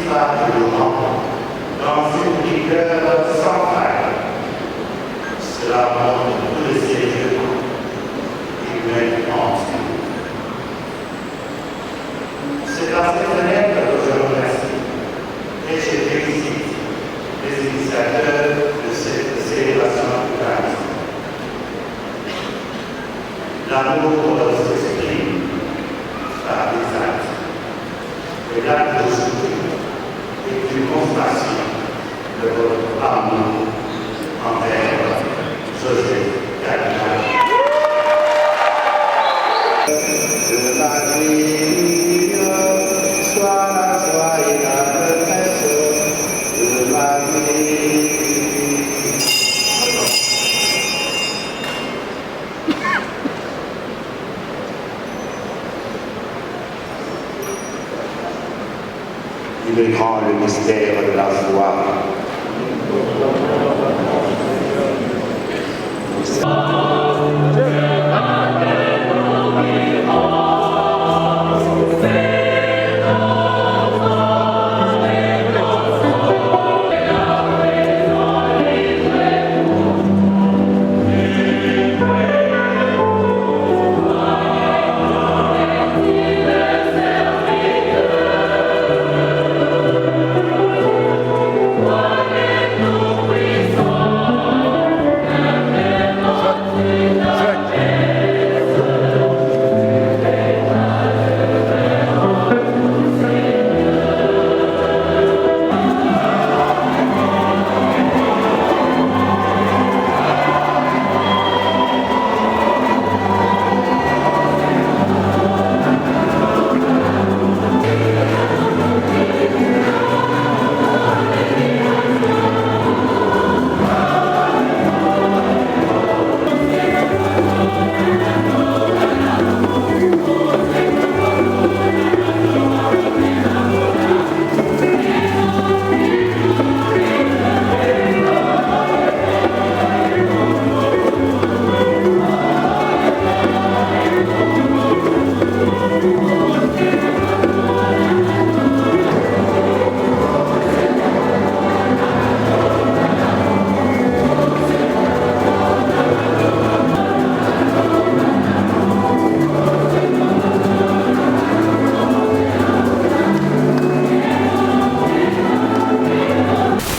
l'histoire de l'Europe dans une rigueur sans faille. Cela montre tout le sérieux humain entier. C'est dans cette fenêtre que je remercie et je félicite les initiateurs de cette célébration eucharistique. L'amour s'exprime par des actes. Et l'acte d'aujourd'hui est une constatation de votre amour envers Joseph Kabila. De Marie, sois la joie et la maîtresse de Marie. Il est grand le mystère de la foi.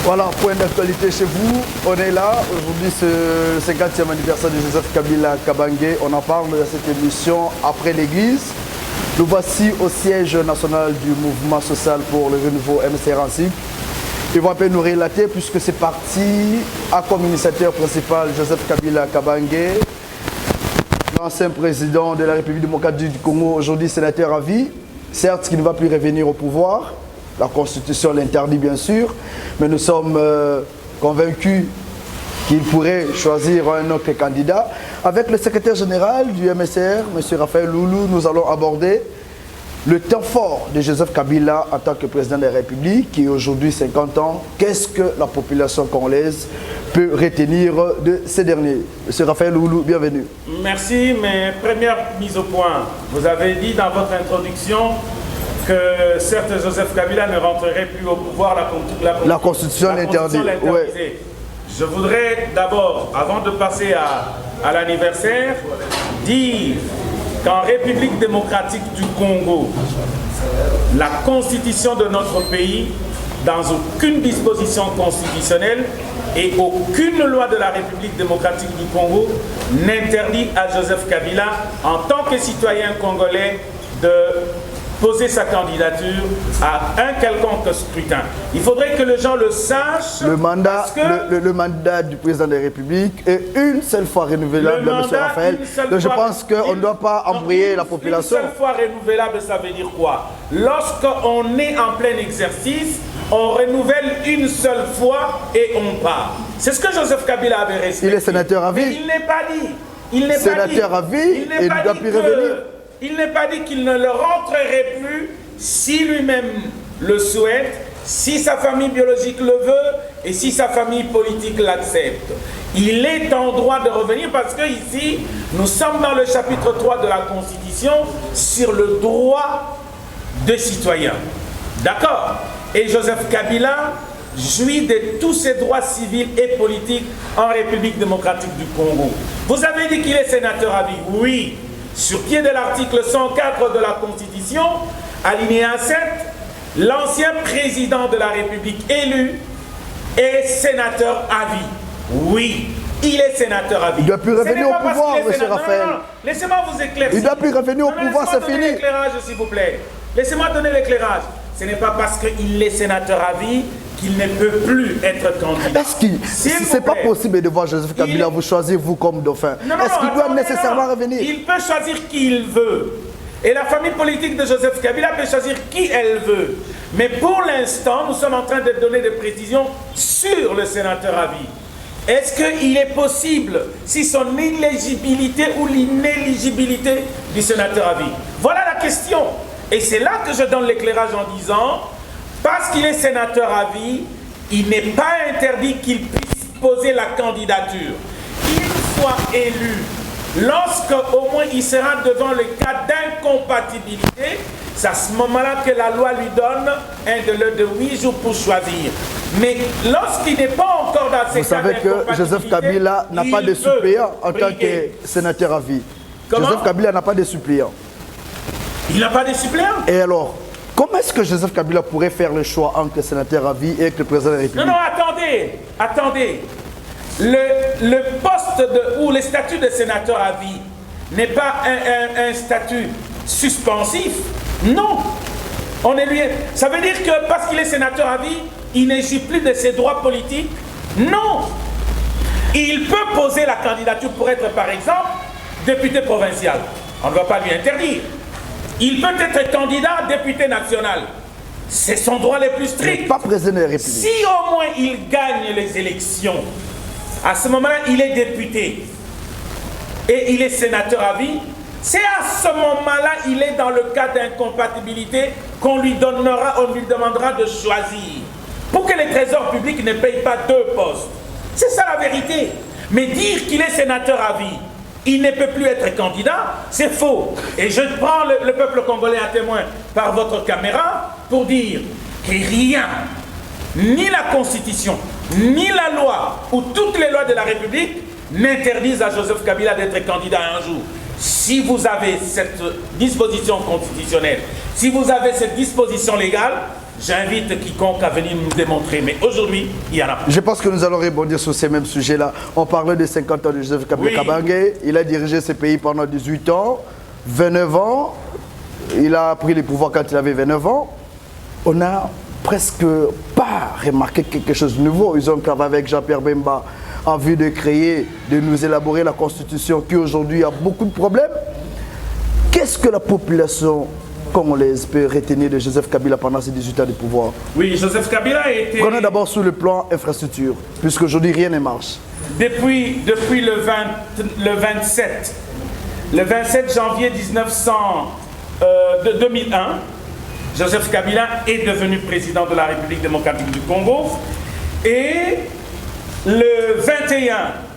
Voilà, point d'actualité chez vous. On est là. Aujourd'hui, c'est le 50e anniversaire de Joseph Kabila Kabange. On en parle dans cette émission après l'église. Nous voici au siège national du mouvement social pour le renouveau MCR Ansip. Ils vont un peu nous relater puisque c'est parti à comme initiateur principal Joseph Kabila Kabange, l'ancien président de la République démocratique du Congo, aujourd'hui sénateur à vie, certes qui ne va plus revenir au pouvoir. La Constitution l'interdit bien sûr, mais nous sommes convaincus qu'il pourrait choisir un autre candidat. Avec le secrétaire général du MSR, M. Raphaël Loulou, nous allons aborder le temps fort de Joseph Kabila en tant que président de la République, qui est aujourd'hui 50 ans. Qu'est-ce que la population congolaise peut retenir de ces derniers? M. Raphaël Loulou, bienvenue. Merci, mais première mise au point. Vous avez dit dans votre introduction que certes Joseph Kabila ne rentrerait plus au pouvoir, la Constitution l'interdit. Ouais. Je voudrais d'abord, avant de passer à l'anniversaire, dire qu'en République démocratique du Congo, la constitution de notre pays, dans aucune disposition constitutionnelle et aucune loi de la République démocratique du Congo n'interdit à Joseph Kabila, en tant que citoyen congolais, de poser sa candidature à un quelconque scrutin. Il faudrait que les gens le sachent. Le mandat, le mandat du président de la République est une seule fois renouvelable, M. Raphaël. Donc je pense qu'on ne doit pas embrouiller la population. Une seule fois renouvelable, ça veut dire quoi? Lorsqu'on est en plein exercice, on renouvelle une seule fois et on part. C'est ce que Joseph Kabila avait respecté. Il est sénateur à vie. Mais il n'est pas dit. Il n'est sénateur à vie et il ne doit plus revenir. Il n'est pas dit qu'il ne le rentrerait plus si lui-même le souhaite, si sa famille biologique le veut et si sa famille politique l'accepte. Il est en droit de revenir parce que ici, nous sommes dans le chapitre 3 de la Constitution sur le droit des citoyens. D'accord? et Joseph Kabila jouit de tous ses droits civils et politiques en République démocratique du Congo. Vous avez dit qu'il est sénateur à vie. Oui, sur pied de l'article 104 de la Constitution, alinéa 7, l'ancien président de la République élu est sénateur à vie. Oui, il est sénateur à vie. Il ne doit plus revenir au pouvoir, M. Raphaël. Non, laissez-moi vous éclaircir. Il ne doit plus revenir au pouvoir, c'est fini. L'éclairage, s'il vous plaît. Laissez-moi donner l'éclairage. Ce n'est pas parce qu'il est sénateur à vie qu'il ne peut plus être candidat. Est-ce que c'est pas possible de voir Joseph Kabila vous choisir vous comme dauphin? Est-ce qu'il doit nécessairement revenir? Il peut choisir qui il veut. Et la famille politique de Joseph Kabila peut choisir qui elle veut. Mais pour l'instant, nous sommes en train de donner des précisions sur le sénateur à vie. Est-ce qu'il est possible, si son inéligibilité ou l'inéligibilité du sénateur à vie? Voilà la question. Et c'est là que je donne l'éclairage en disant, parce qu'il est sénateur à vie, il n'est pas interdit qu'il puisse poser la candidature. Une fois élu, lorsque au moins il sera devant le cas d'incompatibilité, c'est à ce moment-là que la loi lui donne un délai de 8 jours pour choisir. Mais lorsqu'il n'est pas encore dans ces cas d'incompatibilité, vous savez que Joseph Kabila n'a pas de suppléant en tant que sénateur à vie. Comment? Joseph Kabila n'a pas de suppléant. Il n'a pas de suppléant. Et alors, comment est-ce que Joseph Kabila pourrait faire le choix entre le sénateur à vie et le président de la République? Non, attendez. Le poste ou le statut de sénateur à vie n'est pas un statut suspensif. Non. Ça veut dire que parce qu'il est sénateur à vie, il ne jouit plus de ses droits politiques? Non. Il peut poser la candidature pour être, par exemple, député provincial. On ne va pas lui interdire. Il peut être candidat député national. C'est son droit le plus strict. Pas président de la République. Si au moins il gagne les élections, à ce moment-là, il est député et il est sénateur à vie. C'est à ce moment-là, il est dans le cas d'incompatibilité qu'on lui demandera de choisir. Pour que les trésors publics ne payent pas 2 postes. C'est ça la vérité. Mais dire qu'il est sénateur à vie, il ne peut plus être candidat, c'est faux. Et je prends le peuple congolais à témoin par votre caméra pour dire que rien, ni la Constitution, ni la loi, ou toutes les lois de la République n'interdisent à Joseph Kabila d'être candidat un jour. Si vous avez cette disposition constitutionnelle, si vous avez cette disposition légale, j'invite quiconque à venir nous démontrer. Mais aujourd'hui, il y en a pas. Je pense que nous allons rebondir sur ces mêmes sujets-là. On parlait de 50 ans de Joseph Kabila Kabange. Il a dirigé ce pays pendant 18 ans, 29 ans. Il a pris les pouvoirs quand il avait 29 ans. On n'a presque pas remarqué quelque chose de nouveau. Ils ont travaillé avec Jean-Pierre Bemba en vue de créer, de nous élaborer la Constitution qui aujourd'hui a beaucoup de problèmes. Qu'est-ce que la population congolaise peut retenir de Joseph Kabila pendant ses 18 ans de pouvoir? Oui, Joseph Kabila a été... Prenons d'abord sur le plan infrastructure, puisqu'aujourd'hui rien ne marche. Depuis le 27 janvier 2001, Joseph Kabila est devenu président de la République démocratique du Congo. Et le 21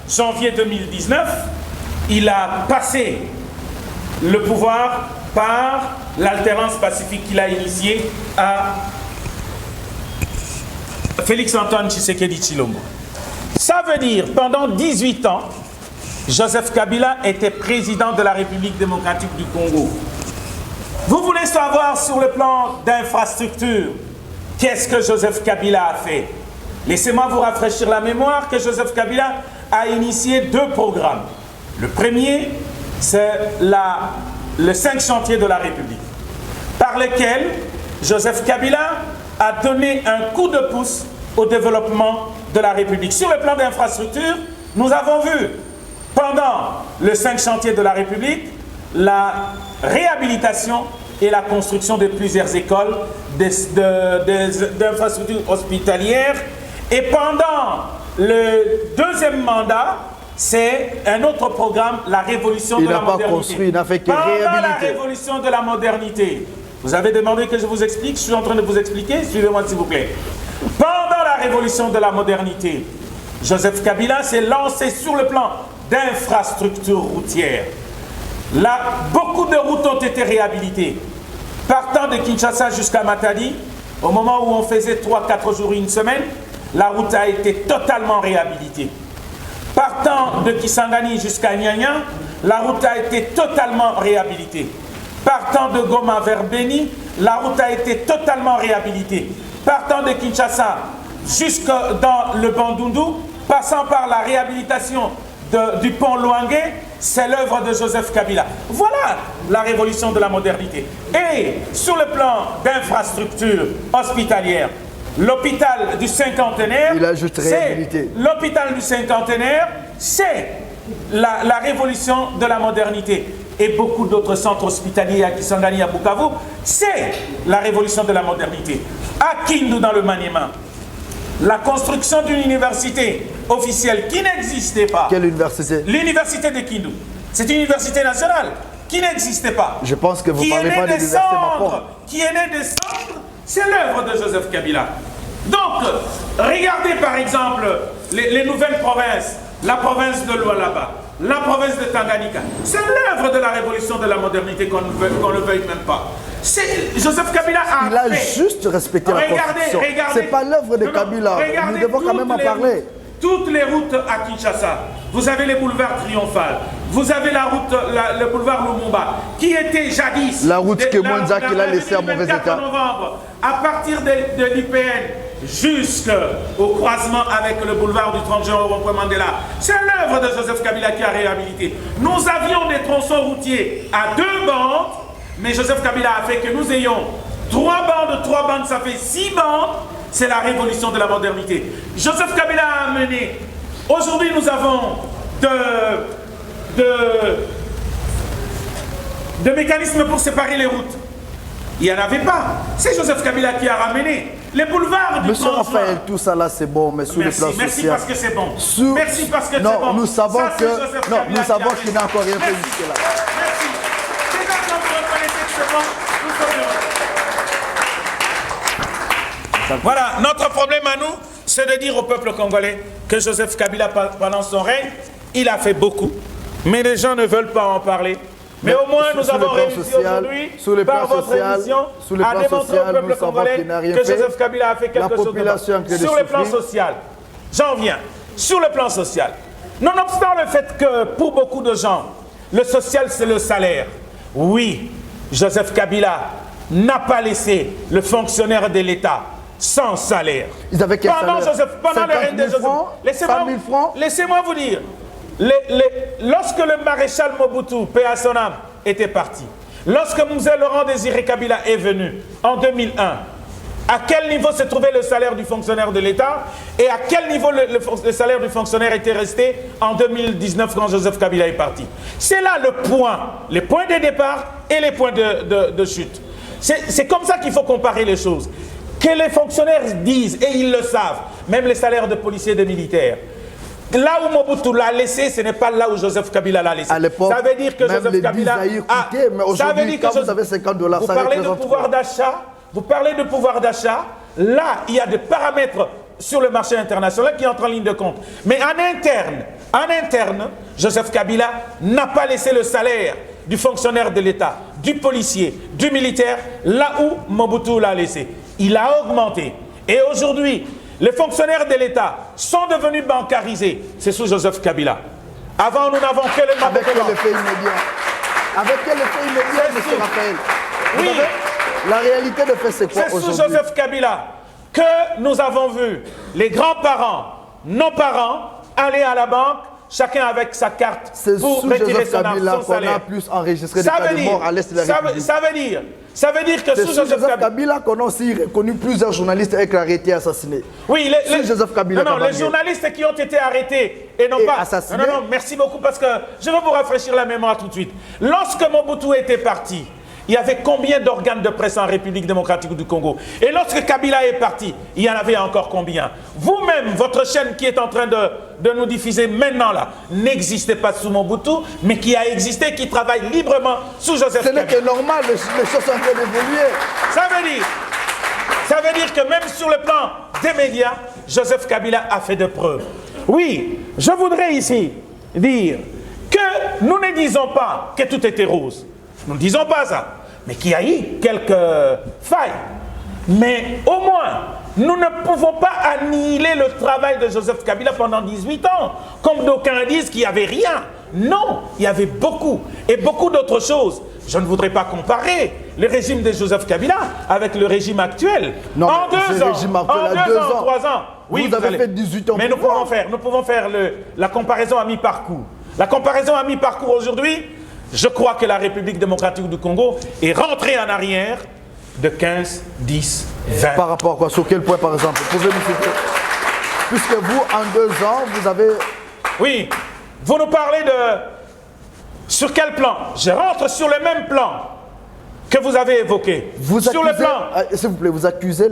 janvier 2019, il a passé le pouvoir par l'alternance pacifique qu'il a initiée à Félix-Antoine Tshisekedi Tshilombo. Ça veut dire, pendant 18 ans, Joseph Kabila était président de la République démocratique du Congo. Vous voulez savoir sur le plan d'infrastructure, qu'est-ce que Joseph Kabila a fait? Laissez-moi vous rafraîchir la mémoire que Joseph Kabila a initié 2 programmes. Le premier, c'est le 5 chantiers de la République, par lesquels Joseph Kabila a donné un coup de pouce au développement de la République. Sur le plan d'infrastructure, nous avons vu, pendant le 5 chantiers de la République, la réhabilitation et la construction de plusieurs écoles, d'infrastructures hospitalières. Et pendant le 2e mandat, c'est un autre programme, la révolution de la modernité. Il n'a pas construit, il n'a fait que réhabiliter. Pendant la révolution de la modernité, vous avez demandé que je vous explique, je suis en train de vous expliquer, suivez-moi s'il vous plaît. Pendant la révolution de la modernité, Joseph Kabila s'est lancé sur le plan d'infrastructures routières. Là, beaucoup de routes ont été réhabilitées. Partant de Kinshasa jusqu'à Matadi, au moment où on faisait 3-4 jours, une semaine, la route a été totalement réhabilitée. Partant de Kisangani jusqu'à Nyanya, la route a été totalement réhabilitée. Partant de Goma vers Beni, la route a été totalement réhabilitée. Partant de Kinshasa jusque dans le Bandundu, passant par la réhabilitation du pont Luangue, c'est l'œuvre de Joseph Kabila. Voilà la révolution de la modernité. Et sur le plan d'infrastructure hospitalière, l'hôpital du cinquantenaire, l'hôpital du cinquantenaire, c'est la révolution de la modernité. Et beaucoup d'autres centres hospitaliers à Kisangani, à Bukavu, c'est la révolution de la modernité. À Kindu, dans le Maniema, la construction d'une université officielle qui n'existait pas. Quelle université? L'université de Kindu. C'est une université nationale qui n'existait pas. Je pense que vous ne parlez pas de l'université Mapon. Qui est née des cendres, c'est l'œuvre de Joseph Kabila. Donc, regardez par exemple les nouvelles provinces, la province de Lualaba, la province de Tanganyika. C'est l'œuvre de la révolution de la modernité qu'on ne le veuille même pas. Joseph Kabila Il a juste respecté la Constitution. Ce n'est pas l'œuvre de Kabila. Nous devons quand même en parler. Toutes les routes à Kinshasa, vous avez les boulevards triomphales, vous avez la route, le boulevard Lumumba, qui était jadis... La route que Mwanza qu'il a laissée en mauvais état. Novembre, à partir de l'IPN jusqu'au croisement avec le boulevard du 30 juin au rond-point Mandela. C'est l'œuvre de Joseph Kabila qui a réhabilité. Nous avions des tronçons routiers à 2 bandes, mais Joseph Kabila a fait que nous ayons 3 bandes, ça fait 6 bandes. C'est la révolution de la modernité. Joseph Kabila a amené. Aujourd'hui, nous avons de mécanismes pour séparer les routes. Il n'y en avait pas. C'est Joseph Kabila qui a ramené. Les boulevards du Monsieur Raphaël, tout ça là c'est bon, mais sur le plan social. Merci parce que c'est bon. Merci parce que c'est bon. Non, nous savons que nous savons qu'il n'a encore rien fait jusque-là. Merci. Déjà quand vous reconnaissez que c'est bon, nous sommes heureux. Voilà, notre problème à nous, c'est de dire au peuple congolais que Joseph Kabila, pendant son règne, il a fait beaucoup. Mais les gens ne veulent pas en parler. Mais au moins, nous avons réussi aujourd'hui, par votre émission, à démontrer au peuple congolais que Joseph Kabila a fait quelque chose de bon. Sur le plan social, j'en viens. Sur le plan social, nonobstant le fait que pour beaucoup de gens, le social c'est le salaire. Oui, Joseph Kabila n'a pas laissé le fonctionnaire de l'État sans salaire. Ils avaient quel salaire? Pendant le règne de Joseph. Laissez-moi vous dire. Lorsque le maréchal Mobutu, paix à son âme, était parti, lorsque Mzee Laurent Désiré Kabila est venu en 2001, à quel niveau se trouvait le salaire du fonctionnaire de l'État et à quel niveau le salaire du fonctionnaire était resté en 2019 quand Joseph Kabila est parti? C'est là le point, les points de départ et les points de chute. C'est comme ça qu'il faut comparer les choses. Que les fonctionnaires disent, et ils le savent, même les salaires de policiers et de militaires, là où Mobutu l'a laissé, ce n'est pas là où Joseph Kabila l'a laissé. À l'époque, ça veut dire que Joseph Kabila mais aujourd'hui, quand vous avez 50 $, vous parlez de pouvoir d'achat, vous parlez de pouvoir d'achat. Là, il y a des paramètres sur le marché international qui entrent en ligne de compte. Mais en interne, Joseph Kabila n'a pas laissé le salaire du fonctionnaire de l'État, du policier, du militaire, là où Mobutu l'a laissé. Il a augmenté. Et aujourd'hui, les fonctionnaires de l'État sont devenus bancarisés. C'est sous Joseph Kabila. Avant, nous n'avons que le Avec quel effet immédiat? Avec quel effet immédiat, M. Raphaël? Oui. La réalité de fait, c'est quoi aujourd'hui? C'est sous Joseph Kabila que nous avons vu les grands-parents, nos parents, aller à la banque, chacun avec sa carte pour retirer son salaire. qu'on a plus enregistré des cas de mort à l'est de la République. Ça veut dire que sous Joseph Kabila qu'on a aussi reconnu plusieurs journalistes avec arrêtés et assassinés. Oui, Joseph Kabila. Non, les journalistes qui ont été arrêtés et non pas assassinés. Non, merci beaucoup parce que je veux vous rafraîchir la mémoire tout de suite. Lorsque Mobutu était parti, il y avait combien d'organes de presse en République démocratique du Congo? Et lorsque Kabila est parti, il y en avait encore combien? Vous-même, votre chaîne qui est en train de nous diffuser maintenant là, n'existait pas sous Mobutu, mais qui a existé, qui travaille librement sous Joseph Kabila. Ce n'est que normal, les choses sont en train d'évoluer. Ça veut dire que même sur le plan des médias, Joseph Kabila a fait de preuves. Oui, je voudrais ici dire que nous ne disons pas que tout était rose. Nous ne disons pas ça. Mais qu'il y a eu quelques failles. Mais au moins, nous ne pouvons pas annihiler le travail de Joseph Kabila pendant 18 ans, comme d'aucuns disent qu'il n'y avait rien. Non, il y avait beaucoup, et beaucoup d'autres choses. Je ne voudrais pas comparer le régime de Joseph Kabila avec le régime actuel. Non, en 2 ans, régime actuel en à 2 2 ans, ans. 3 ans. Oui, vous avez fait 18 ans. Mais nous pouvons faire la comparaison à mi-parcours. La comparaison à mi-parcours aujourd'hui, je crois que la République démocratique du Congo est rentrée en arrière de 15, 10, 20. Par rapport à quoi? Sur quel point, par exemple? Pouvez-vous citer? Puisque vous, en 2 ans, vous avez... Oui, vous nous parlez de... Sur quel plan? Je rentre sur le même plan que vous avez évoqué. Vous sur accusez, le plan... s'il vous plaît, vous accusez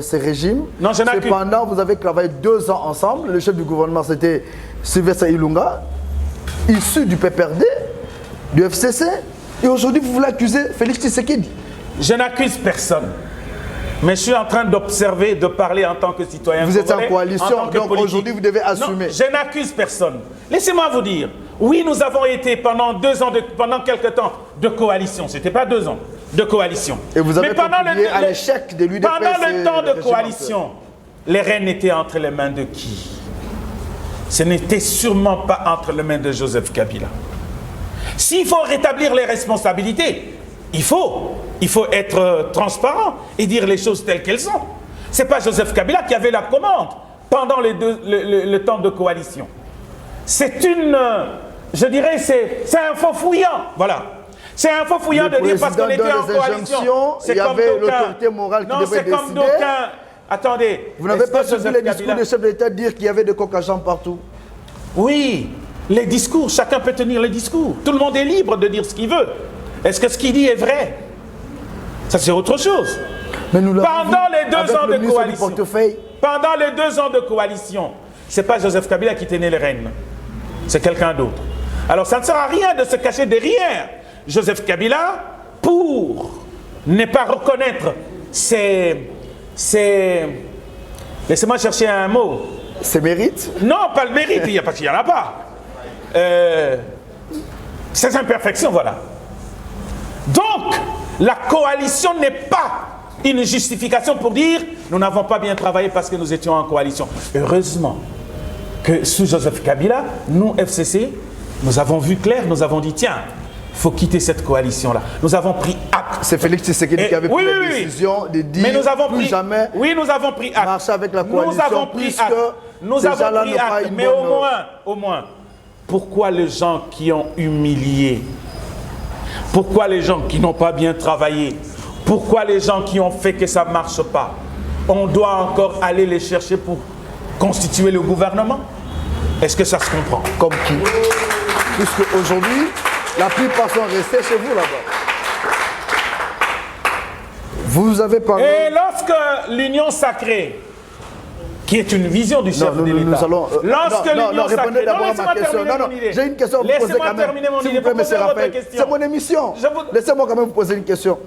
ces régimes. Non, je n'accuse. Cependant, vous avez travaillé 2 ans ensemble. Le chef du gouvernement, c'était Sylvestre Ilunga, issu du PPRD, du FCC. Et aujourd'hui, vous voulez accuser Félix Tshisekedi. Je n'accuse personne. Mais je suis en train d'observer, de parler en tant que citoyen. Vous êtes en coalition, donc aujourd'hui, vous devez assumer. Non, je n'accuse personne. Laissez-moi vous dire, oui, nous avons été pendant 2 ans, pendant quelques temps, de coalition. Ce n'était pas 2 ans de coalition. Et vous avez contribué à l'échec de l'UDPS. Pendant le temps de coalition, les rênes étaient entre les mains de qui? Ce n'était sûrement pas entre les mains de Joseph Kabila. S'il faut rétablir les responsabilités, il faut être transparent et dire les choses telles qu'elles sont. Ce n'est pas Joseph Kabila qui avait la commande pendant le temps de coalition. C'est une... Je dirais, c'est un faux fouillant. Voilà. C'est un faux fouillant de dire parce qu'on était en coalition. Il y avait l'autorité morale qui devait décider. Non, c'est comme d'aucuns. Attendez. Vous n'avez pas suivi les discours du chef de l'État dire qu'il y avait des cocagens partout? Oui, les discours, chacun peut tenir les discours. Tout le monde est libre de dire ce qu'il veut. Est-ce que ce qu'il dit est vrai? Ça, c'est autre chose. Mais nous pendant les 2 ans de coalition, pendant les 2 ans de coalition, ce n'est pas Joseph Kabila qui tenait les rênes. C'est quelqu'un d'autre. Alors, ça ne sert à rien de se cacher derrière Joseph Kabila pour ne pas reconnaître ses... Laissez-moi chercher un mot. Ses mérites? Non, pas le mérite, parce qu'il n'y en a pas. Ses imperfections, voilà. Donc, la coalition n'est pas une justification pour dire nous n'avons pas bien travaillé parce que nous étions en coalition. Heureusement que sous Joseph Kabila, nous, FCC, nous avons vu clair, nous avons dit tiens, il faut quitter cette coalition-là. Nous avons pris acte. C'est Félix Tshisekedi qui avait pris la décision de dire plus jamais nous avons pris acte. Marcher avec la coalition. Nous avons pris acte. Nous avons pris acte. Mais au moins, pourquoi les gens qui ont humilié? Pourquoi les gens qui n'ont pas bien travaillé? Pourquoi les gens qui ont fait que ça ne marche pas? On doit encore aller les chercher pour constituer le gouvernement? Est-ce que ça se comprend? Comme qui? Puisque aujourd'hui, la plupart sont restés chez vous là-bas. Vous avez parlé... Et lorsque l'union sacrée, qui est une vision du chef de l'État, lorsque l'union sacrée... Non, laissez-moi terminer mon idée. J'ai une question à vous poser quand même. S'il vous plaît, monsieur Raphaël. C'est mon émission. Laissez-moi quand même vous poser une question.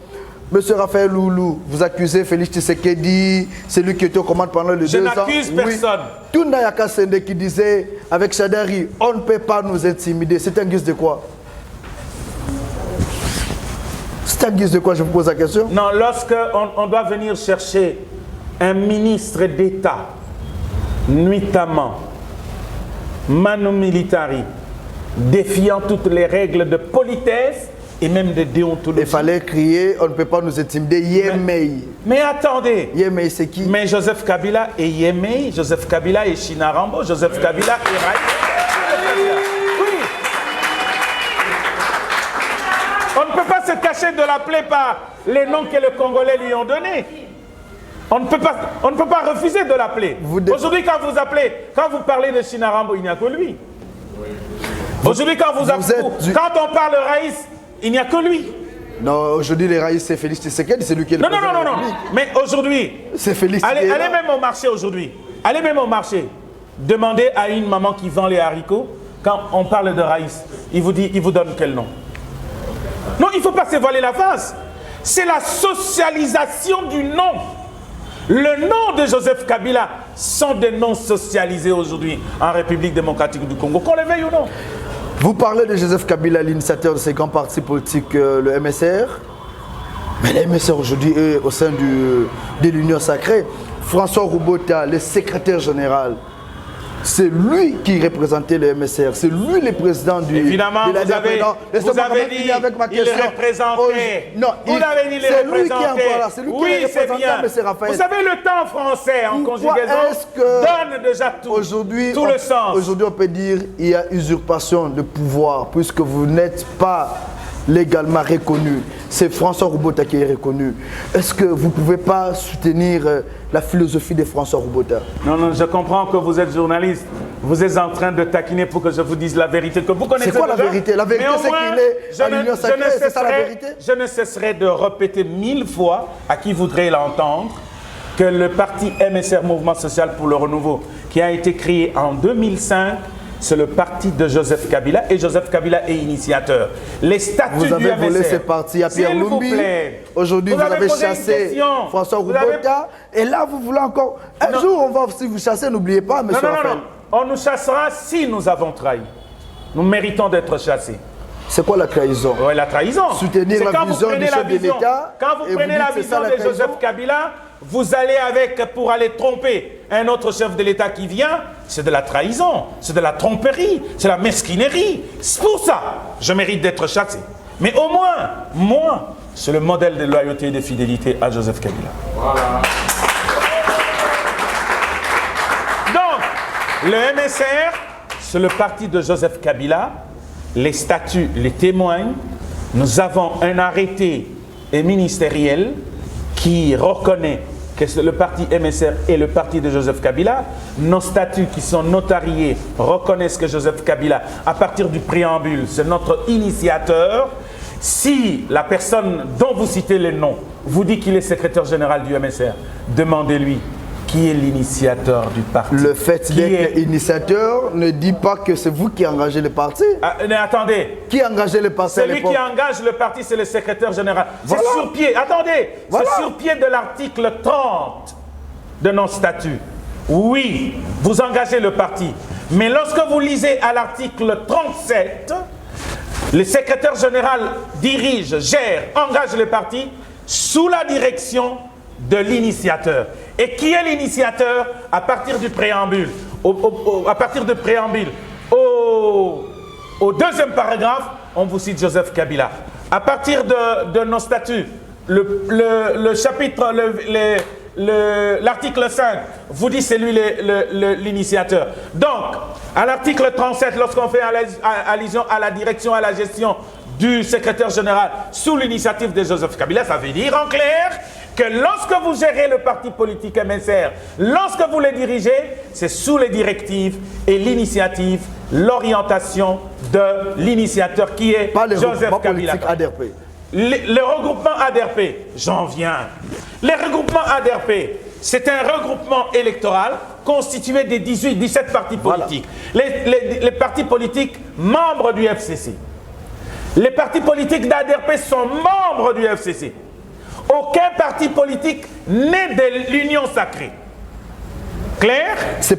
Monsieur Raphaël Loulou, vous accusez Félix Tshisekedi, celui qui était aux commandes pendant les 2 ans. Je n'accuse personne. Tunda Yakasende qui disait, avec Chadari, on ne peut pas nous intimider. C'est un guise de quoi? C'est un guise de quoi, je vous pose la question? Non, lorsqu'on doit venir chercher un ministre d'État, nuitamment, manu militari, défiant toutes les règles de politesse, et même de déontologie. Il fallait crier, on ne peut pas nous intimider, Yemei. Mais attendez. Yemei, c'est qui? Mais Joseph Kabila est Yemei, Joseph Kabila est Chinarambo, Joseph Kabila est Raï. Oui. On ne peut pas se cacher de l'appeler par les noms que les Congolais lui ont donnés. On ne peut pas refuser de l'appeler. Aujourd'hui, quand vous parlez de Chinarambo, il n'y a que lui. Aujourd'hui, quand on parle de Raïs, il n'y a que lui. Non, aujourd'hui, les raïs, c'est Félix Tshisekedi, c'est lui qui est le président de la République. Mais aujourd'hui, c'est Félix. Allez même au marché aujourd'hui. Allez même au marché. Demandez à une maman qui vend les haricots, quand on parle de raïs, il vous donne quel nom? Non, il ne faut pas se voiler la face. C'est la socialisation du nom. Le nom de Joseph Kabila sont des noms socialisés aujourd'hui en République démocratique du Congo, qu'on le veuille ou non. Vous parlez de Joseph Kabila, l'initiateur de ces grands partis politiques, le MSR. Mais les MSR aujourd'hui, au sein de l'Union Sacrée, François Roubota, le secrétaire général, c'est lui qui représentait le MSR, c'est lui le président du... Évidemment, de la vous avez dit avec ma il question. représentait. Non, vous avez dit c'est le lui qui est représentait. encore là, c'est lui qui Oui, est c'est bien. M. Raphaël. Vous savez, le temps français en Pourquoi conjugaison est-ce que donne déjà tout le sens. Aujourd'hui, on peut dire qu'il y a usurpation de pouvoir, puisque vous n'êtes pas légalement reconnu. C'est François Roubota qui est reconnu. Est-ce que vous ne pouvez pas soutenir la philosophie de François Roubota? Non, je comprends que vous êtes journaliste. Vous êtes en train de taquiner pour que je vous dise la vérité que vous connaissez. C'est quoi la vérité? La vérité, c'est qu'il est à l'Union Sacrée, c'est ça la vérité? Je ne cesserai de répéter 1000 fois à qui voudrait l'entendre que le parti MSR, Mouvement Social pour le Renouveau, qui a été créé en 2005, c'est le parti de Joseph Kabila et Joseph Kabila est initiateur. Les statuts du MSR. Vous avez volé ce parti à Pierre Lumbi. Aujourd'hui, vous avez chassé François Roubota. Et là, vous voulez encore... Un jour, on va aussi vous chasser, n'oubliez pas, M. Raphaël. Non. On nous chassera si nous avons trahi. Nous méritons d'être chassés. C'est quoi la trahison? Oui, la trahison. Soutenir la vision du chef de l'État. Quand vous prenez la vision de Joseph Kabila, vous allez pour aller tromper un autre chef de l'État qui vient, c'est de la trahison, c'est de la tromperie, c'est la mesquinerie. C'est pour ça que je mérite d'être chassé. Mais au moins, moi, c'est le modèle de loyauté et de fidélité à Joseph Kabila. Voilà. Donc, le MSR, c'est le parti de Joseph Kabila. Les statuts les témoignent. Nous avons un arrêté ministériel qui reconnaît que le parti MSR est le parti de Joseph Kabila. Nos statuts qui sont notariés reconnaissent que Joseph Kabila, à partir du préambule, c'est notre initiateur. Si la personne dont vous citez le nom vous dit qu'il est secrétaire général du MSR, demandez-lui qui est l'initiateur du parti. Le fait d'être initiateur ne dit pas que c'est vous qui engagez le parti. Mais attendez. Qui a engagé le parti? Celui qui engage le parti, c'est le secrétaire général. Voilà. C'est sur pied. Attendez. Voilà. C'est sur pied de l'article 30 de nos statuts. Oui, vous engagez le parti. Mais lorsque vous lisez à l'article 37, le secrétaire général dirige, gère, engage le parti sous la direction de l'initiateur. Et qui est l'initiateur? À partir du préambule, au deuxième paragraphe, on vous cite Joseph Kabila. À partir de nos statuts, le chapitre, l'article 5 vous dit c'est lui l'initiateur. Donc, à l'article 37, lorsqu'on fait allusion à la direction, à la gestion du secrétaire général sous l'initiative de Joseph Kabila, ça veut dire en clair que lorsque vous gérez le parti politique MSR, lorsque vous le dirigez, c'est sous les directives et l'initiative, l'orientation de l'initiateur qui est Joseph Kabila. Le regroupement ADRP, j'en viens. Les regroupements ADRP, c'est un regroupement électoral constitué des 17 partis politiques. Voilà. Les partis politiques membres du FCC. Les partis politiques d'ADRP sont membres du FCC. Aucun parti politique n'est de l'Union Sacrée. Clair? Ça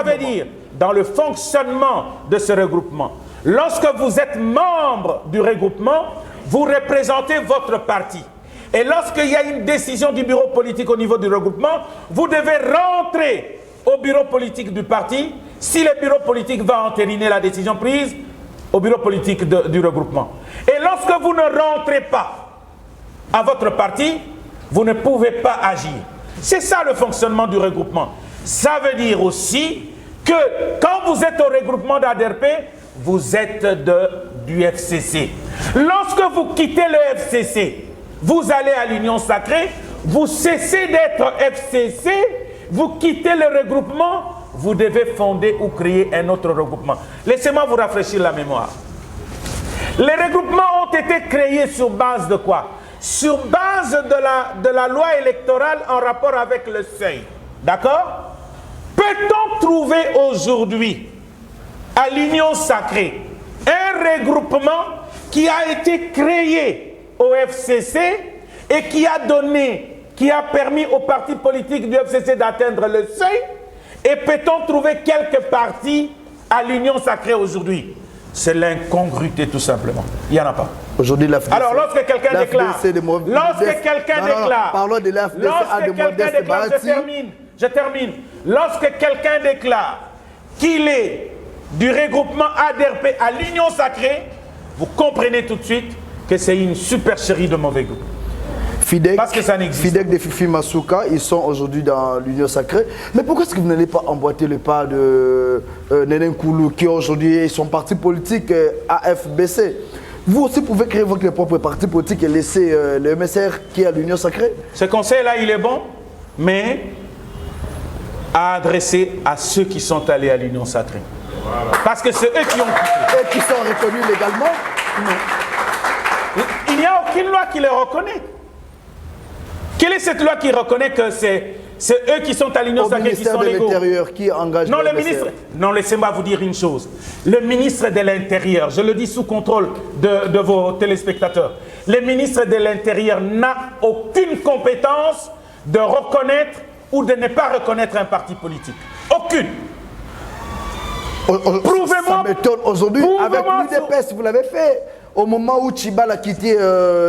veut dire, dans le fonctionnement de ce regroupement, lorsque vous êtes membre du regroupement, vous représentez votre parti. Et lorsqu'il y a une décision du bureau politique au niveau du regroupement, vous devez rentrer au bureau politique du parti si le bureau politique va entériner la décision prise au bureau politique du regroupement. Et lorsque vous ne rentrez pas à votre parti, vous ne pouvez pas agir. C'est ça le fonctionnement du regroupement. Ça veut dire aussi que quand vous êtes au regroupement d'ADRP, vous êtes du FCC. Lorsque vous quittez le FCC, vous allez à l'Union Sacrée, vous cessez d'être FCC, vous quittez le regroupement, vous devez fonder ou créer un autre regroupement. Laissez-moi vous rafraîchir la mémoire. Les regroupements ont été créés sur base de quoi? Sur base de la loi électorale en rapport avec le seuil. D'accord? Peut-on trouver aujourd'hui à l'Union Sacrée un regroupement qui a été créé au FCC et qui a permis aux partis politiques du FCC d'atteindre le seuil? Et peut-on trouver quelques partis à l'Union Sacrée aujourd'hui? C'est l'incongruité tout simplement. Il n'y en a pas. Aujourd'hui, la FDC. Alors, lorsque quelqu'un déclare, parlons de la FDC à de Modeste Bahati. Je termine. Lorsque quelqu'un déclare qu'il est du regroupement ADRP à l'Union Sacrée, vous comprenez tout de suite que c'est une supercherie de mauvais goût. Fidèque, parce que ça n'existe. Fidèque de Fifi Masuka, ils sont aujourd'hui dans l'Union Sacrée. Mais pourquoi est-ce que vous n'allez pas emboîter le pas de Néné Koulou, qui aujourd'hui sont parti politique AFBC? Vous aussi pouvez créer votre propre parti politique et laisser le MSR qui est à l'Union Sacrée. Ce conseil-là, il est bon, mais à adresser à ceux qui sont allés à l'Union Sacrée. Voilà. Parce que c'est eux qui ont quitté. Et qui sont reconnus légalement? Non. Il n'y a aucune loi qui les reconnaît. Quelle est cette loi qui reconnaît que c'est eux qui sont à l'Union Sacrée qui sont légaux? Le ministère de l'Intérieur qui engage le ministre. Non, laissez-moi vous dire une chose. Le ministre de l'Intérieur, je le dis sous contrôle de vos téléspectateurs, le ministre de l'Intérieur n'a aucune compétence de reconnaître ou de ne pas reconnaître un parti politique. Aucune. Prouvez-moi. Ça m'étonne aujourd'hui. Avec l'UDPS, vous l'avez fait. Au moment où Tchibal a quitté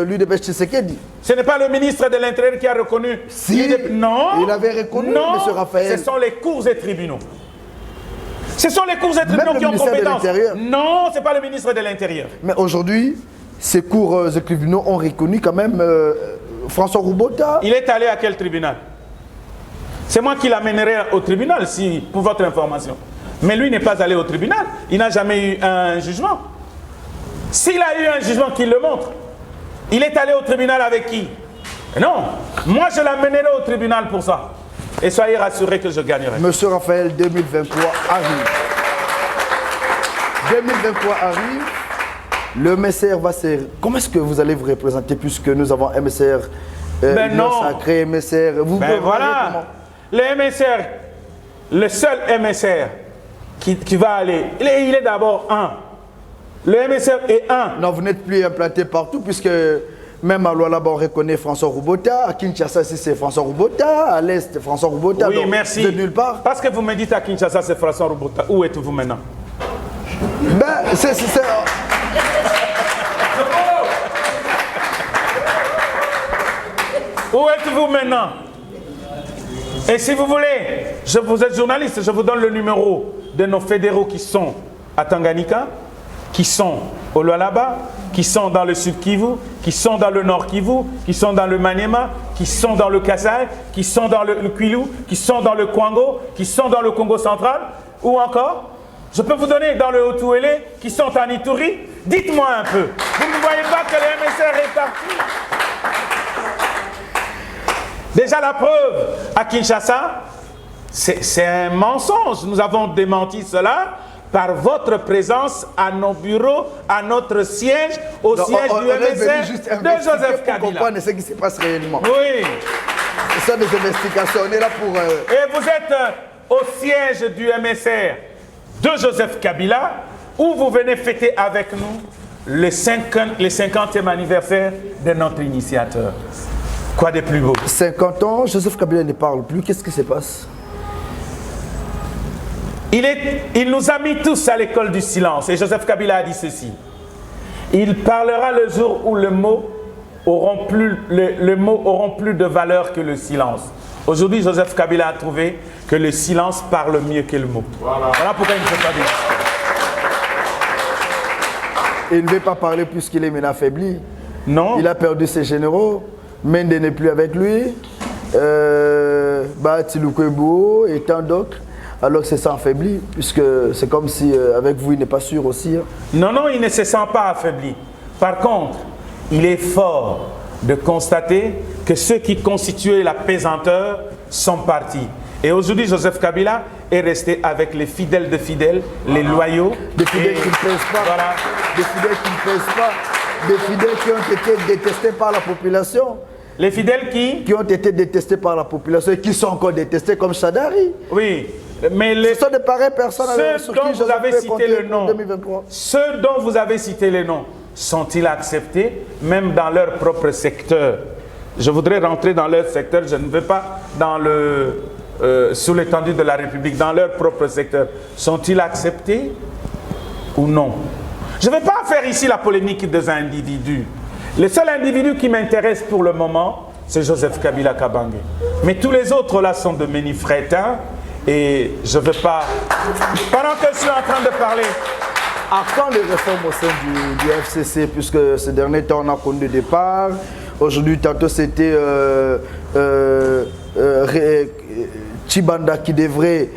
l'UDPS Tshisekedi. Ce n'est pas le ministre de l'Intérieur qui a reconnu. Si, non. Il avait reconnu, M. Raphaël. Ce sont les cours et tribunaux. Ce sont les cours et tribunaux qui ont compétence. Non, ce n'est pas le ministre de l'Intérieur. Mais aujourd'hui, ces cours et tribunaux ont reconnu quand même François Roubota. Il est allé à quel tribunal? C'est moi qui l'amènerai au tribunal, pour votre information. Mais lui n'est pas allé au tribunal. Il n'a jamais eu un jugement. S'il a eu un jugement qui le montre, il est allé au tribunal avec qui? Non, moi je l'amènerai au tribunal pour ça. Et soyez rassurés que je gagnerai. Monsieur Raphaël, 2023 arrive. 2023 arrive. Le MSR va se... Comment est-ce que vous allez vous représenter puisque nous avons MSR, Union Sacrée, MSR... Vous voilà. Le MSR, le seul MSR qui va aller, il est d'abord un. Le MSR est un. Non, vous n'êtes plus implanté partout puisque même à Lualaba, on reconnaît François Roubota. À Kinshasa, c'est François Roubota. À l'Est, François Roubota. Oui, donc, merci. De nulle part. Parce que vous me dites à Kinshasa, c'est François Roubota. Où êtes-vous maintenant? Ben, Où êtes-vous maintenant? Et si vous voulez, vous êtes journaliste, je vous donne le numéro de nos fédéraux qui sont à Tanganyika, qui sont au Lualaba, qui sont dans le Sud Kivu, qui sont dans le Nord Kivu, qui sont dans le Maniema, qui sont dans le Kasai, qui sont dans le Kwilu, qui sont dans le Kwango, qui sont dans le Congo central, ou encore, je peux vous donner dans le Haut-Ouélé, qui sont en Ituri. Dites-moi un peu, vous ne voyez pas que le MSR est parti? Déjà la preuve, à Kinshasa, c'est un mensonge. Nous avons démenti cela par votre présence à nos bureaux, à notre siège, au siège du MSR de Joseph Kabila. Pour comprendre ce qui se passe réellement. Oui. Ce sont des investigations. On est là pour... Et vous êtes au siège du MSR de Joseph Kabila, où vous venez fêter avec nous le 50e anniversaire de notre initiateur. Quoi de plus beau? 50 ans, Joseph Kabila ne parle plus. Qu'est-ce qui se passe? Il nous a mis tous à l'école du silence. Et Joseph Kabila a dit ceci. Il parlera le jour où les mots auront plus de valeur que le silence. Aujourd'hui, Joseph Kabila a trouvé que le silence parle mieux que le mot. Voilà pourquoi il ne peut pas dire. Il ne veut pas parler puisqu'il est maintenant affaibli. Non. Il a perdu ses généraux. Mende n'est plus avec lui. Tiloukwebo et tant d'autres. Alors que c'est ça affaibli, puisque c'est comme si avec vous, il n'est pas sûr aussi. Hein. Non, il ne se sent pas affaibli. Par contre, il est fort de constater que ceux qui constituaient la pesanteur sont partis. Et aujourd'hui, Joseph Kabila est resté avec les fidèles de fidèles, les loyaux. Des fidèles qui ne pèsent pas. Voilà. Des fidèles qui ne pèsent pas. Des fidèles qui ont été détestés par la population. Les fidèles qui ont été détestés par la population et qui sont encore détestés comme Chadari. Oui. Mais ce sont de pareilles personnes ceux dont vous avez cité le nom, ceux dont vous avez cité les noms, sont-ils acceptés même dans leur propre secteur? Je voudrais rentrer dans leur secteur, je ne veux pas dans sous l'étendue de la République, dans leur propre secteur. Sont-ils acceptés ou non? Je ne vais pas pas faire ici la polémique des individus. Le seul individu qui m'intéresse pour le moment, c'est Joseph Kabila Kabange. Mais tous les autres là sont de Ménifrétins et je ne veux pas... Pendant que je suis en train de parler... À quand les réformes au sein du FCC, puisque ces derniers temps on a connu le départ, aujourd'hui tantôt c'était Tchibanda qui devrait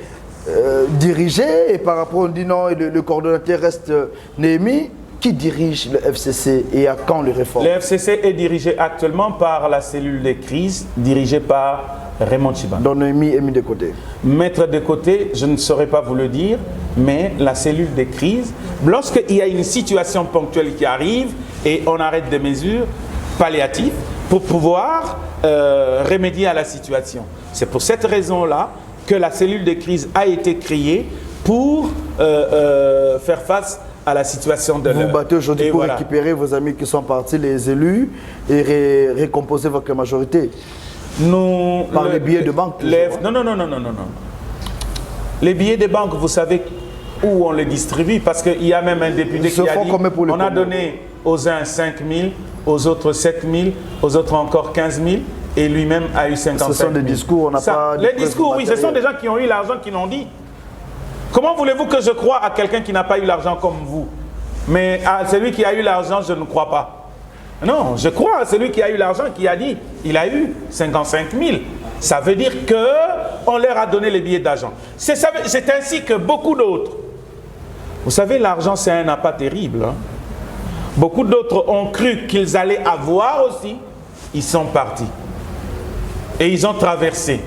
diriger, et par rapport on dit non, le coordonnateur reste Néhémie. Qui dirige le FCC et à quand les réformes? Le FCC est dirigé actuellement par la cellule des crises, dirigée par Raymond Tchibanda. Donc Néhémie est mis de côté. Mettre de côté, je ne saurais pas vous le dire, mais la cellule des crises, lorsqu'il y a une situation ponctuelle qui arrive et on arrête des mesures palliatives pour pouvoir remédier à la situation. C'est pour cette raison-là que la cellule des crises a été créée pour faire face à la situation de l'heure. Vous vous battez aujourd'hui pour récupérer vos amis qui sont partis, les élus, et récomposer votre majorité. Par les billets de banque. Non. Les billets de banque, vous savez où on les distribue, parce qu'il y a même un député qui a dit on a donné aux uns 5 000, aux autres 7 000, aux autres encore 15 000, et lui-même a eu 55 000. Ce sont des discours, on n'a pas... Les discours, oui, ce sont des gens qui ont eu l'argent qui l'ont dit. Comment voulez-vous que je croie à quelqu'un qui n'a pas eu l'argent comme vous? Mais à celui qui a eu l'argent, je ne crois pas. Non, je crois à celui qui a eu l'argent, qui a dit, il a eu 55 000. Ça veut dire qu'on leur a donné les billets d'argent. C'est ainsi que beaucoup d'autres. Vous savez, l'argent, c'est un appât terrible. Hein? Beaucoup d'autres ont cru qu'ils allaient avoir aussi. Ils sont partis. Et ils ont traversé.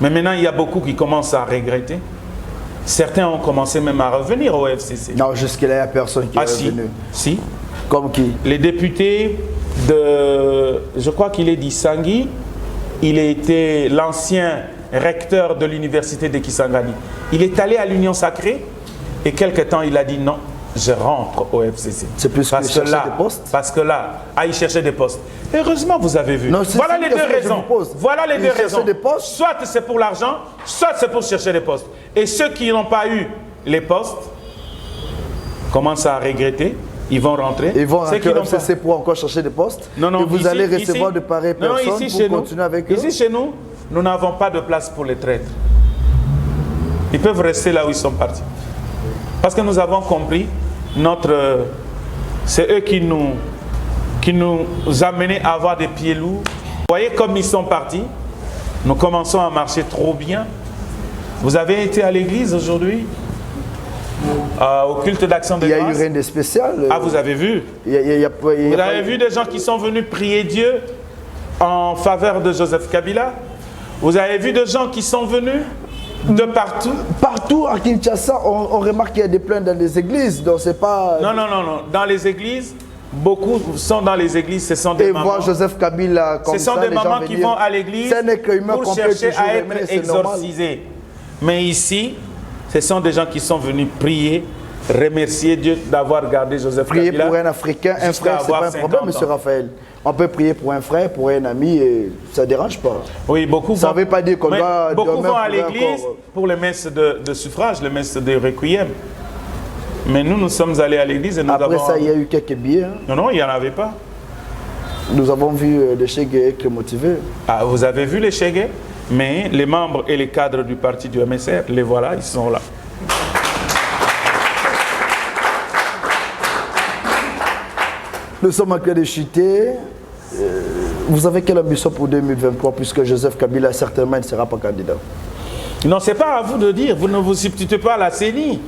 Mais maintenant, il y a beaucoup qui commencent à regretter. Certains ont commencé même à revenir au FCC. Non, jusque-là, il n'y a personne qui est revenu. Si. Comme qui? Les députés de... Je crois qu'il est d'Issangui. Il était l'ancien recteur de l'université de Kisangani. Il est allé à l'Union Sacrée et quelque temps, il a dit non, je rentre au FCC. C'est plus parce que là, des postes? Parce que là, il cherchait des postes. Heureusement, vous avez vu. Non, voilà les deux raisons. Voilà les deux raisons. Des postes? Soit c'est pour l'argent, soit c'est pour chercher des postes. Et ceux qui n'ont pas eu les postes commencent à regretter. Ils vont rentrer. Ils vont rentrer au FCC pour encore chercher des postes. Non, et vous allez recevoir de pareilles personnes pour continuer avec eux. Ici, chez nous, nous n'avons pas de place pour les traîtres. Ils peuvent rester là où ils sont partis. Parce que nous avons compris, c'est eux qui nous amenaient à avoir des pieds lourds. Vous voyez comme ils sont partis. Nous commençons à marcher trop bien. Vous avez été à l'église aujourd'hui, au culte d'action de grâce. Il y a eu rien de spécial. Ah, vous avez vu? Vous avez vu des gens qui sont venus prier Dieu en faveur de Joseph Kabila? Vous avez vu des gens qui sont venus de partout? Partout à Kinshasa, on remarque qu'il y a des plaintes dans les églises, donc c'est pas... Non. Dans les églises, beaucoup sont dans les églises, ce sont des mamans. Et voir Joseph Kabila comme ça, ce sont des mamans qui vont à l'église pour chercher à être exorcisés. Mais ici, ce sont des gens qui sont venus prier, remercier Dieu d'avoir gardé Joseph Kabila. Prier pour un Africain, un frère, c'est pas un problème, M. Raphaël. On peut prier pour un frère, pour un ami, et ça ne dérange pas. Oui, beaucoup ça ne veut pas dire qu'on doit... Beaucoup vont à l'église pour les messes de suffrage, les messes de requiem. Mais nous sommes allés à l'église et nous avons... Après ça, il y a eu quelques billets. Hein? Non, il n'y en avait pas. Nous avons vu des Chegué être motivés. Ah, vous avez vu les Chegué? Mais les membres et les cadres du parti du MSR, les voilà, ils sont là. Nous sommes en train de chuter. Vous avez quelle ambition pour 2023 puisque Joseph Kabila certainement ne sera pas candidat? Non, ce n'est pas à vous de dire. Vous ne vous substituez pas à la CENI.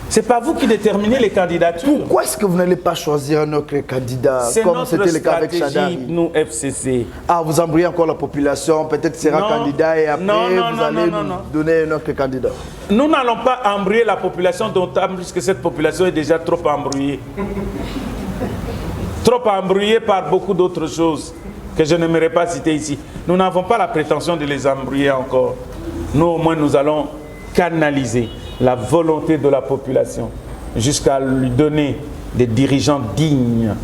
Ce n'est pas vous qui déterminez les candidatures. Pourquoi est-ce que vous n'allez pas choisir un autre candidat comme c'était le cas avec Chadari? Nous, FCC. Ah, vous embrouillez encore la population, peut-être sera candidat et après vous allez nous donner un autre candidat. Nous n'allons pas embrouiller la population, d'autant plus que cette population est déjà trop embrouillée. Trop embrouillée par beaucoup d'autres choses que je n'aimerais pas citer ici. Nous n'avons pas la prétention de les embrouiller encore. Nous, au moins, nous allons canaliser la volonté de la population jusqu'à lui donner des dirigeants dignes.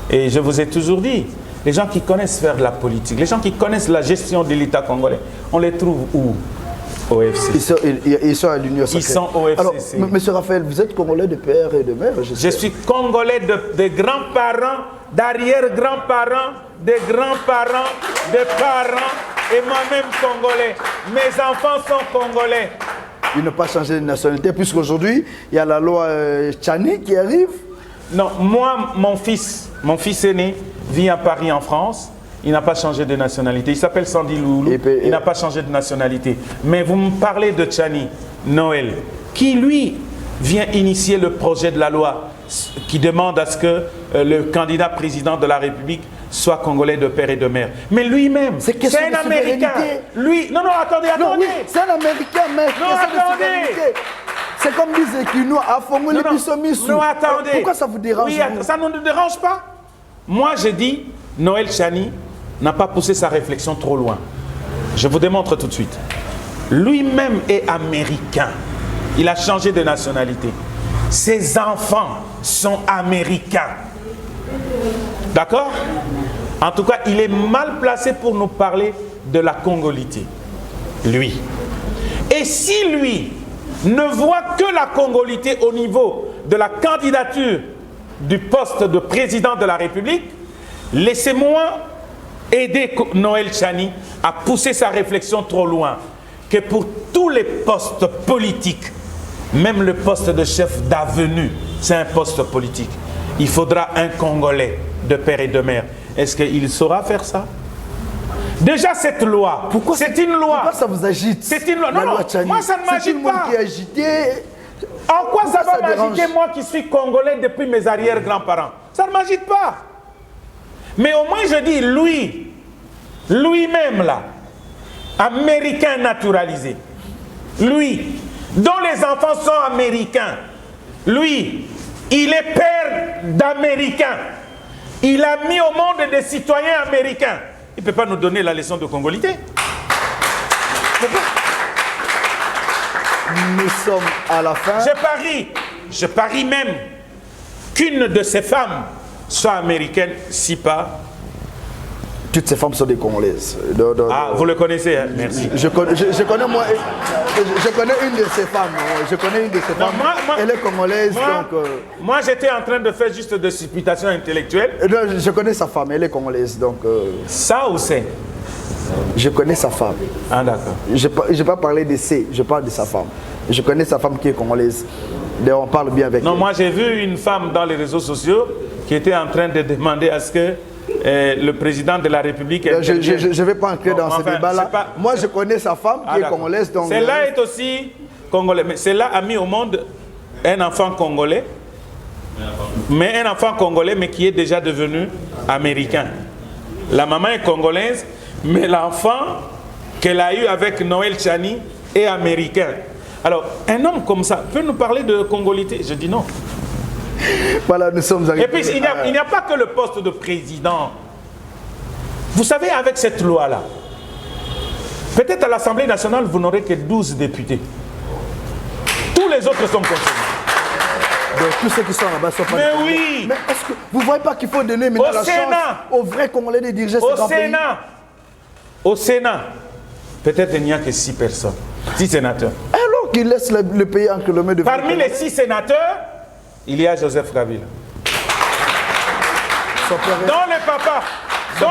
Et je vous ai toujours dit, les gens qui connaissent faire de la politique, les gens qui connaissent la gestion de l'État congolais, on les trouve où? au FCC. Ils sont à l'Union sacrée. Ils sont au FCC. Alors, monsieur Raphaël, vous êtes Congolais de père et de mère? Je suis Congolais de grands-parents, d'arrière-grands-parents, de grands-parents, de parents, et moi-même Congolais. Mes enfants sont Congolais. Ils n'ont pas changé de nationalité, puisqu'aujourd'hui, il y a la loi Tchani qui arrive. Non, moi, mon fils aîné vit à Paris, en France. Il n'a pas changé de nationalité. Il s'appelle Sandy Loulou. Il n'a pas changé de nationalité. Mais vous me parlez de Tchani, Noël, qui lui vient initier le projet de la loi qui demande à ce que le candidat président de la République soit congolais de père et de mère. Mais lui-même, c'est un Américain. Lui, non, attendez. Non, oui, c'est un Américain, mais c'est comme disait Kino, à Fongo, les Bissomis. Non, attendez. Pourquoi ça vous dérange? Oui, ça ne nous dérange pas. Moi, j'ai dit, Noël Tchani n'a pas poussé sa réflexion trop loin. Je vous démontre tout de suite. Lui-même est américain. Il a changé de nationalité. Ses enfants sont américains. D'accord? En tout cas, il est mal placé pour nous parler de la congolité. Lui. Et si lui ne voit que la congolité au niveau de la candidature du poste de président de la République, laissez-moi aider Noël Tchani à pousser sa réflexion trop loin. Que pour tous les postes politiques, même le poste de chef d'avenue, c'est un poste politique. Il faudra un Congolais de père et de mère. Est-ce qu'il saura faire ça? Déjà cette loi, c'est une loi. Pourquoi ça vous agite? C'est une loi. Non, moi ça ne m'agite pas. Qui est agité. En quoi ça va m'agiter, moi qui suis Congolais depuis mes arrière-grands-parents? Ça ne m'agite pas. Mais au moins je dis, lui-même là, américain naturalisé, lui, dont les enfants sont américains, lui, il est père d'Américains. Il a mis au monde des citoyens américains. Il ne peut pas nous donner la leçon de congolité. Nous sommes à la fin. Je parie même qu'une de ces femmes soit américaine, si pas. Toutes ces femmes sont des Congolaises. Vous le connaissez, hein? Merci. Je connais une de ces femmes. Elle est congolaise. Moi, j'étais en train de faire juste des supputations intellectuelles. Je connais sa femme, elle est congolaise. Ça ou c'est? Je connais sa femme. Ah, d'accord. Je n'ai pas parlé de C, je parle de sa femme. Je connais sa femme qui est congolaise. On parle bien avec elle. Non, moi j'ai vu une femme dans les réseaux sociaux qui était en train de demander à ce que le président de la République... Je ne vais pas entrer dans ce débat-là. Moi, je connais sa femme qui est congolaise. Celle-là est aussi congolaise. Mais celle-là a mis au monde un enfant congolais. Mais un enfant congolais, mais qui est déjà devenu américain. La maman est congolaise, mais l'enfant qu'elle a eu avec Noël Tchani est américain. Alors, un homme comme ça peut nous parler de congolité? Je dis non. Voilà, nous sommes arrivés. Et puis, il n'y a pas que le poste de président. Vous savez, avec cette loi-là, peut-être à l'Assemblée nationale, vous n'aurez que 12 députés. Tous les autres sont concernés. Donc, tous ceux qui sont là-bas sont pas... Mais oui! Mais est-ce que vous ne voyez pas qu'il faut donner maintenant la chance aux vrais Congolais de diriger ce grand pays? Au Sénat, peut-être il n'y a que 6 personnes. 6 sénateurs. Alors qu'ils laissent le pays en kilomètres de... Parmi les 6 sénateurs, il y a Joseph Kabila. Dont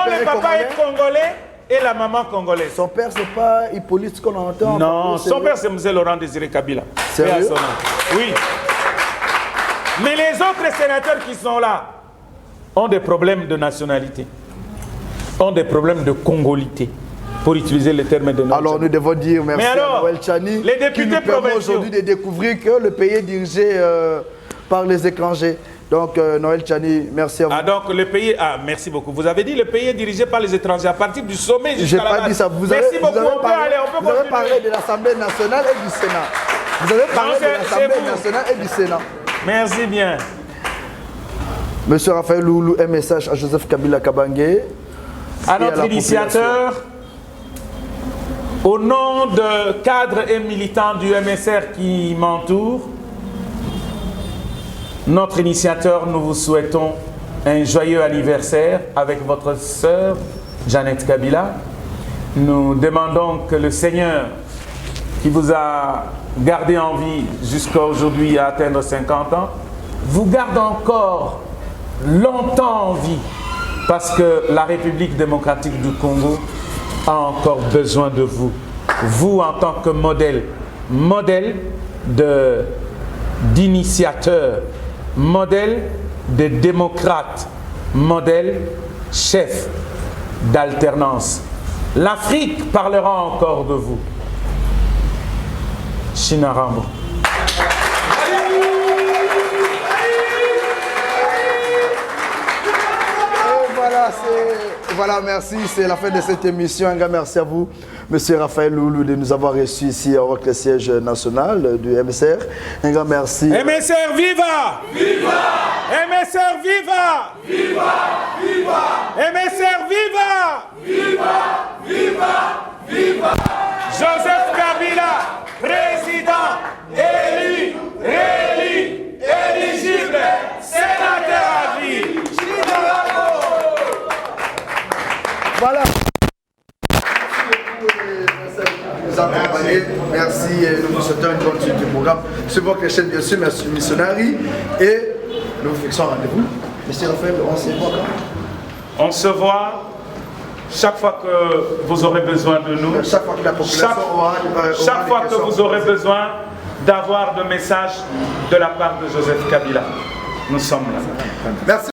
le papa est congolais et la maman congolaise. Son père, c'est pas Hippolyte, ce qu'on entend? Non, son père, c'est M. Laurent Désiré Kabila. Sérieux? Oui. Mais les autres sénateurs qui sont là ont des problèmes de nationalité, ont des problèmes de congolité, pour utiliser le terme de Noël. Alors nous devons dire merci à Noël Tchani qui nous permet aujourd'hui de découvrir que le pays est dirigé par les étrangers. Donc Noël Tchani, merci à vous. Donc le pays, merci beaucoup. Vous avez dit le pays est dirigé par les étrangers à partir du sommet jusqu'à la base. Je n'ai pas dit ça. Vous avez parlé de l'Assemblée nationale et du Sénat. Vous avez parlé de l'Assemblée nationale et du Sénat. Merci bien. Monsieur Raphaël Loulou, un message à Joseph Kabila Kabange. À notre initiateur, au nom de cadres et militants du MSR qui m'entourent, notre initiateur, nous vous souhaitons un joyeux anniversaire avec votre sœur, Jeannette Kabila. Nous demandons que le Seigneur qui vous a gardé en vie jusqu'à aujourd'hui à atteindre 50 ans, vous garde encore longtemps en vie parce que la République démocratique du Congo a encore besoin de vous. Vous en tant que modèle d'initiateur, modèle de démocrate, modèle chef d'alternance. L'Afrique parlera encore de vous. Chinarambo. Voilà, merci. C'est la fin de cette émission. Un grand merci à vous, Monsieur Raphaël Loulou, de nous avoir reçus ici au le siège national du MSR. Un grand merci. MSR, viva! Viva! MSR, viva! Viva! Viva! MSR, viva! Viva! Viva! Viva! Joseph Kabila, président, élu, réélu, éligible, sénateur à vie. Voilà. Merci, nous vous souhaitons une continuité du programme sur votre chaîne, bien sûr. Merci, Missionary. Et nous vous fixons un rendez-vous. Monsieur Raphaël, on se voit quand? On se voit chaque fois que vous aurez besoin de nous. Chaque fois que la population chaque fois que vous aurez besoin d'avoir de messages de la part de Joseph Kabila. Nous sommes là. Merci.